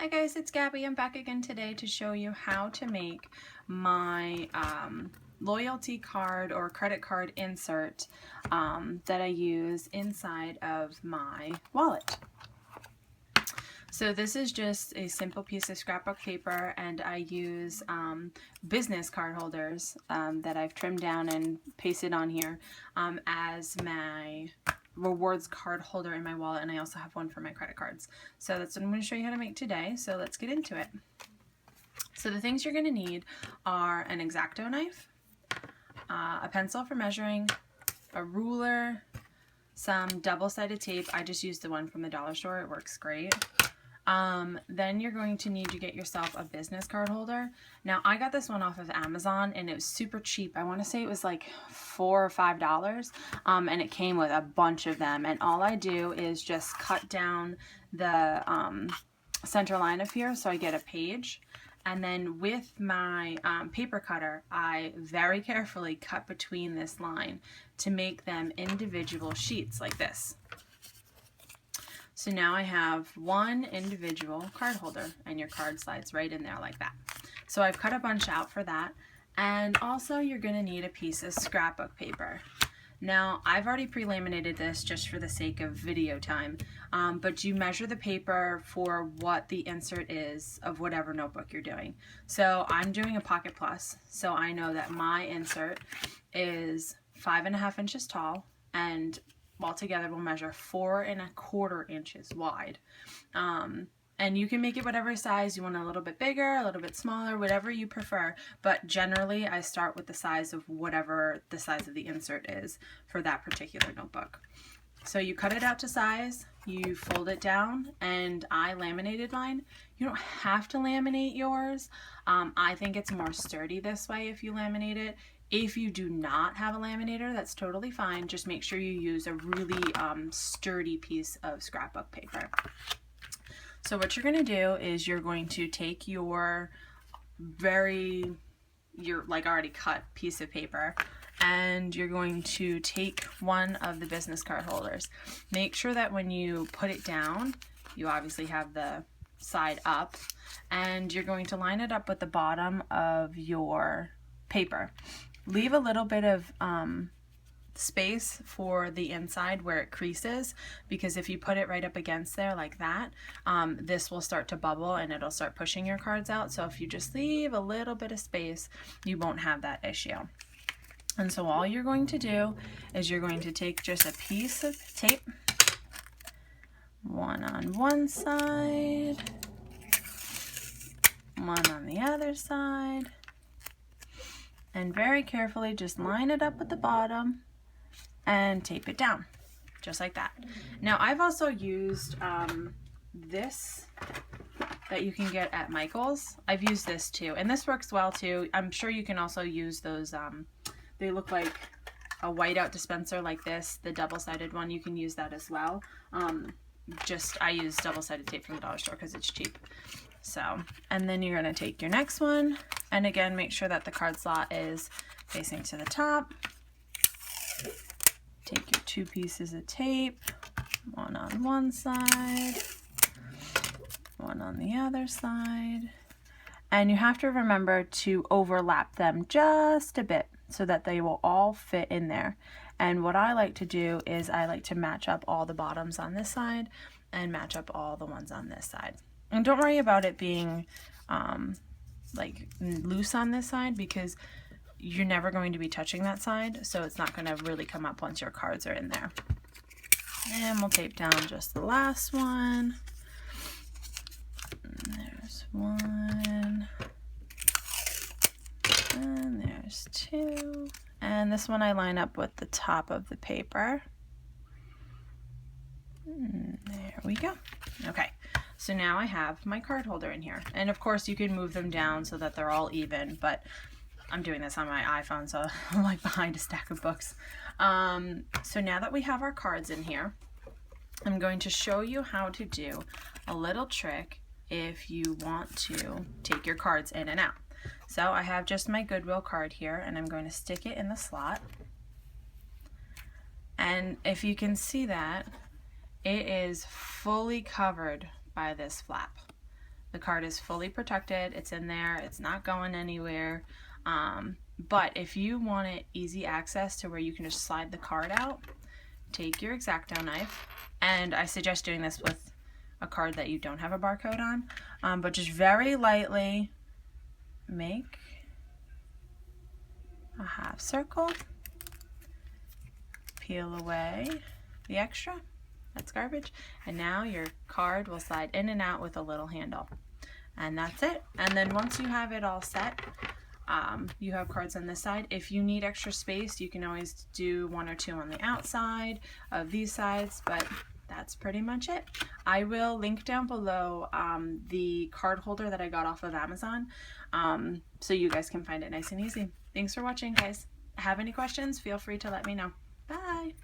Hi guys, it's Gabby. I'm back again today to show you how to make my loyalty card or credit card insert that I use inside of my wallet. So this is just a simple piece of scrapbook paper, and I use business card holders that I've trimmed down and pasted on here as my rewards card holder in my wallet, and I also have one for my credit cards. So that's what I'm going to show you how to make today. So let's get into it. So the things you're going to need are an X-Acto knife, a pencil for measuring, a ruler, some double-sided tape. I just used the one from the dollar store. It works great. Then you're going to need to get yourself a business card holder. Now I got this one off of Amazon and it was super cheap. I want to say it was like $4 or $5, and it came with a bunch of them, and all I do is just cut down the center line of here so I get a page, and then with my paper cutter I very carefully cut between this line to make them individual sheets like this. So now I have one individual card holder, and your card slides right in there like that. So I've cut a bunch out for that. And also you're going to need a piece of scrapbook paper. Now I've already pre-laminated this just for the sake of video time, but you measure the paper for what the insert is of whatever notebook you're doing. So I'm doing a Pocket Plus, so I know that my insert is 5.5 inches tall, and altogether will measure 4.25 inches wide. And you can make it whatever size you want, a little bit bigger, a little bit smaller, whatever you prefer, but generally I start with the size of whatever the size of the insert is for that particular notebook. So you cut it out to size, you fold it down, and I laminated mine. You don't have to laminate yours. I think it's more sturdy this way if you laminate it. If you do not have a laminator, that's totally fine. Just make sure you use a really sturdy piece of scrapbook paper. So what you're going to do is you're going to take your like already cut piece of paper, and you're going to take one of the business card holders. Make sure that when you put it down, you obviously have the side up, and you're going to line it up with the bottom of your paper. Leave a little bit of space for the inside where it creases, because if you put it right up against there like that, this will start to bubble and it'll start pushing your cards out. So if you just leave a little bit of space, you won't have that issue. And so all you're going to do is you're going to take just a piece of tape, one on one side, one on the other side, and very carefully just line it up with the bottom and tape it down, just like that. Now I've also used this that you can get at Michael's. I've used this too, and this works well too. I'm sure you can also use those, they look like a whiteout dispenser like this, the double-sided one. You can use that as well. I use double-sided tape from the dollar store because it's cheap. So, and then you're going to take your next one, and again make sure that the card slot is facing to the top. Take your two pieces of tape, one on one side, one on the other side, and you have to remember to overlap them just a bit so that they will all fit in there. And what I like to do is I like to match up all the bottoms on this side and match up all the ones on this side. And don't worry about it being like loose on this side, because you're never going to be touching that side, so it's not going to really come up once your cards are in there. And we'll tape down just the last one. And there's one. And there's two. And this one I line up with the top of the paper. And there we go. Okay. So now I have my card holder in here, and of course you can move them down so that they're all even, but I'm doing this on my iPhone, so I'm like behind a stack of books. So now that we have our cards in here, I'm going to show you how to do a little trick if you want to take your cards in and out. So I have just my Goodwill card here, and I'm going to stick it in the slot, and if you can see that, it is fully covered by this flap. The card is fully protected. It's in there. It's not going anywhere. But if you want it easy access to where you can just slide the card out, take your X-Acto knife, and I suggest doing this with a card that you don't have a barcode on, but just very lightly make a half circle, peel away the extra, that's garbage, and now your card will slide in and out with a little handle. And that's it. And then once you have it all set, you have cards on this side. If you need extra space, you can always do 1 or 2 on the outside of these sides, but that's pretty much it. I will link down below the card holder that I got off of Amazon, so you guys can find it nice and easy. Thanks for watching, guys. Have any questions, feel free to let me know. Bye.